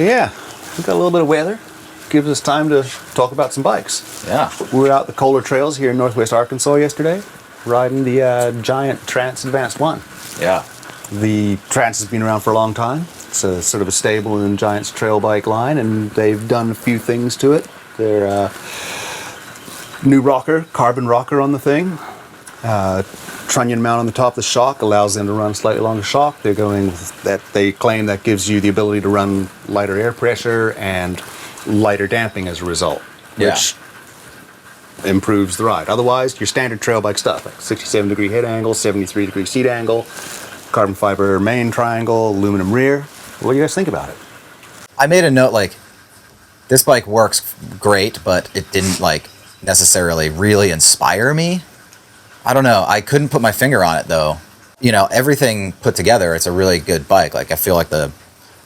yeah, we've got a little bit of weather. Gives us time to talk about some bikes. Yeah. We were out the Kohler Trails here in northwest Arkansas yesterday, riding the Giant Trance Advanced 1. Yeah. The Trance has been around for a long time. It's a sort of a stable in Giant's trail bike line, and they've done a few things to it. Their new rocker, carbon rocker on the thing. Trunnion mount on the top of the shock allows them to run slightly longer shock. They're going with that. They claim that gives you the ability to run lighter air pressure and lighter damping as a result, which improves the ride. Otherwise, your standard trail bike stuff, like 67-degree head angle, 73-degree seat angle, carbon fiber main triangle, aluminum rear. What do you guys think about it? I made a note, like, this bike works great, but it didn't, like, necessarily really inspire me. I don't know. I couldn't put my finger on it, though. You know, everything put together, it's a really good bike. Like, I feel like the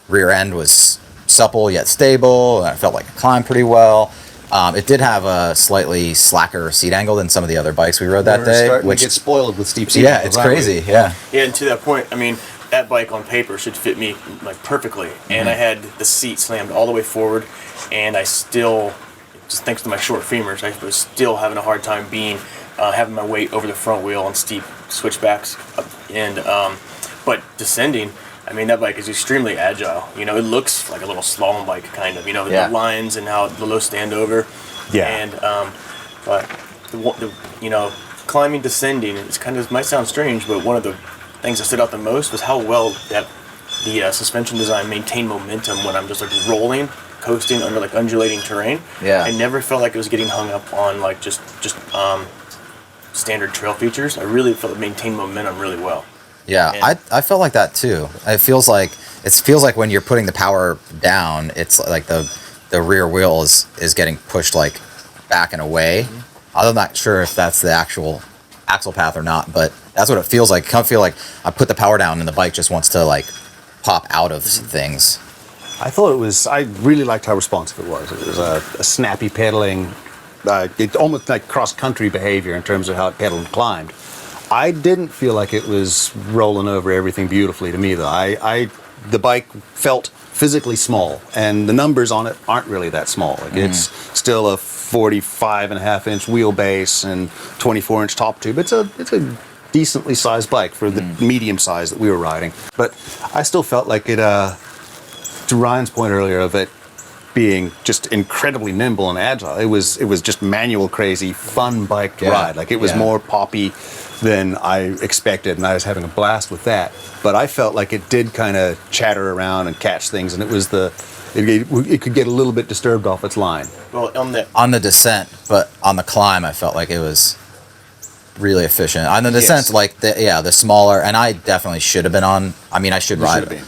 rear end was supple yet stable, and I felt like it climbed pretty well. It did have a slightly slacker seat angle than some of the other bikes we rode that day. Which gets spoiled with steep seat angles. Yeah, it's crazy, yeah. Yeah, and to that point, I mean, that bike on paper should fit me, like, perfectly. And I had the seat slammed all the way forward, and I still, just thanks to my short femurs, I was still having a hard time having my weight over the front wheel on steep switchbacks. But descending, I mean, that bike is extremely agile. You know, it looks like a little slalom bike, kind of. You know, the lines and how the low standover. Yeah. And but you know, climbing, descending, it's kind of might sound strange, but one of the things that stood out the most was how well that the suspension design maintained momentum when I'm just like rolling, coasting under like undulating terrain. Yeah. I never felt like it was getting hung up on like just standard trail features. I really felt it maintained momentum really well. Yeah, I felt like that too. It feels like when you're putting the power down, it's like the rear wheel is getting pushed like back and away. I'm not sure if that's the actual axle path or not, but that's what it feels like. I kind of feel like I put the power down and the bike just wants to like pop out of things. I really liked how responsive it was. It was a snappy pedaling, it almost like cross-country behavior in terms of how it pedaled and climbed. I didn't feel like it was rolling over everything beautifully to me, though. The bike felt physically small, and the numbers on it aren't really that small. Like it's still a 45.5-inch wheelbase and 24-inch top tube. It's a decently sized bike for the medium size that we were riding. But I still felt like it, to Ryan's point earlier of it being just incredibly nimble and agile, it was just manual crazy, fun bike to ride. Like it was more poppy than I expected, and I was having a blast with that. But I felt like it did kind of chatter around and catch things, and it could get a little bit disturbed off its line. Well, on the descent, but on the climb, I felt like it was really efficient. On the descent, like the smaller, and I definitely should have been on. I mean, I should ride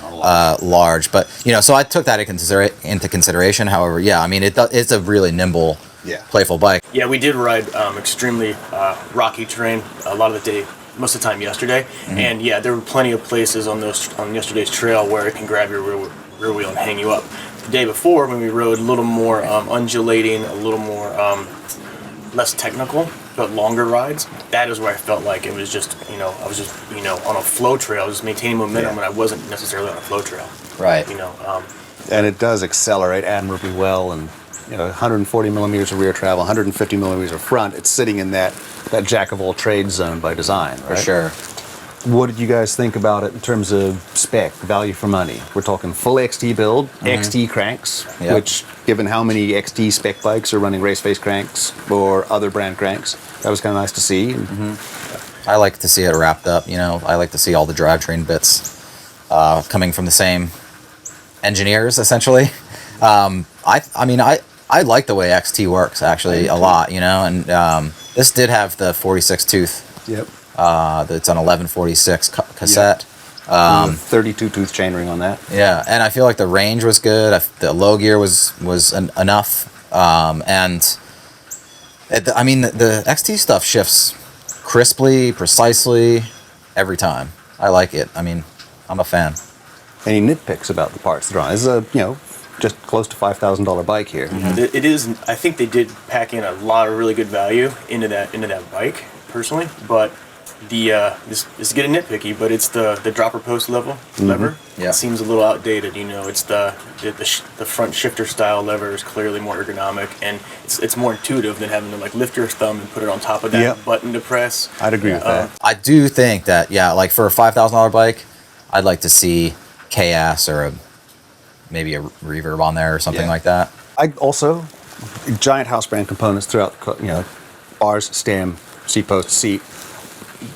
large, but you know, so I took that into consideration. However, I mean, it's a really nimble. Playful bike. Yeah, we did ride extremely rocky terrain a lot of the day, most of the time yesterday, and there were plenty of places on yesterday's trail where it can grab your rear wheel and hang you up. The day before, when we rode a little more undulating, a little more less technical, but longer rides, that is where I felt like it was just, you know, I was just, you know, on a flow trail, just maintaining momentum when I wasn't necessarily on a flow trail. Right. You know. And it does accelerate admirably well, and you know, 140 millimeters of rear travel, 150 millimeters of front. It's sitting in that jack of all trades zone by design, right? For sure. What did you guys think about it in terms of spec, value for money? We're talking full XT build, XT cranks, which, given how many XT spec bikes are running race face cranks or other brand cranks, that was kind of nice to see. I like to see it wrapped up. You know, I like to see all the drivetrain bits coming from the same engineers, essentially. I like the way XT works, actually, a lot, you know, and this did have the 46 tooth. Yep. It's an 1146 cassette. 32 tooth chainring on that. Yeah, and I feel like the range was good. The low gear was enough. The XT stuff shifts crisply, precisely, every time. I like it. I mean, I'm a fan. Any nitpicks about the parts they're on? This is a, you know, just close to $5,000 bike here. It is. I think they did pack in a lot of really good value into that bike, personally. But This is getting nitpicky, but it's the dropper post lever. Yeah. It seems a little outdated. It's the front shifter style lever is clearly more ergonomic, and it's more intuitive than having to like lift your thumb and put it on top of that Yep. button to press. I'd agree with that. I do think that, yeah, like for a $5,000 bike, I'd like to see KS or maybe a reverb on there or something Yeah. like that. I also, Giant house brand components throughout, bars, stem, seat post, seat.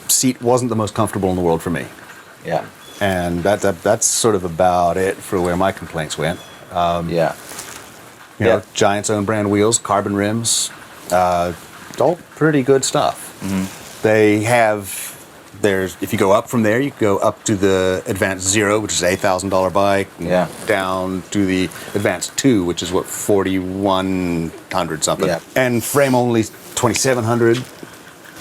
Seat wasn't the most comfortable in the world for me. Yeah. And that's sort of about it for where my complaints went. Yeah. You know, Giant's own brand wheels, carbon rims, all pretty good stuff. They have, if you go up from there, you go up to the Advanced Zero, which is an $8,000 bike, Yeah. down to the Advanced 2, which is what, 4,100 something. Yeah. And frame only 2,700.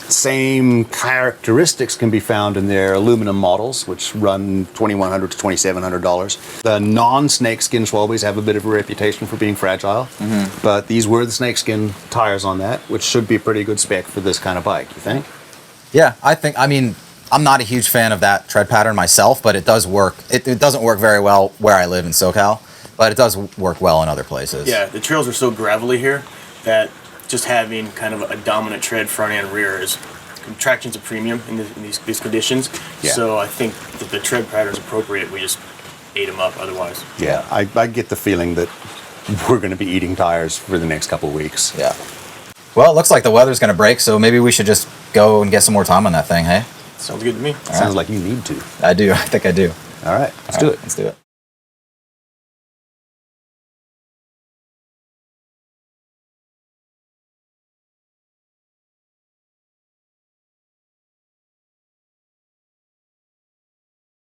Same characteristics can be found in their aluminum models, which run $2,100 to $2,700. The non-snakeskin Schwalbes have a bit of a reputation for being fragile, but these were the snakeskin tires on that, which should be a pretty good spec for this kind of bike, you think? Yeah, I mean, I'm not a huge fan of that tread pattern myself, but it does work. It doesn't work very well where I live in SoCal, but it does work well in other places. Yeah, the trails are so gravelly here that just having kind of a dominant tread front and rear is traction's a premium in these conditions. Yeah. So I think that the tread pattern is appropriate. We just ate them up otherwise. Yeah, I get the feeling that we're going to be eating tires for the next couple of weeks. Yeah. Well, it looks like the weather's going to break, so maybe we should just go and get some more time on that thing, hey? Sounds good to me. Sounds like you need to. I do. I think I do. All right, let's do it. Let's do it.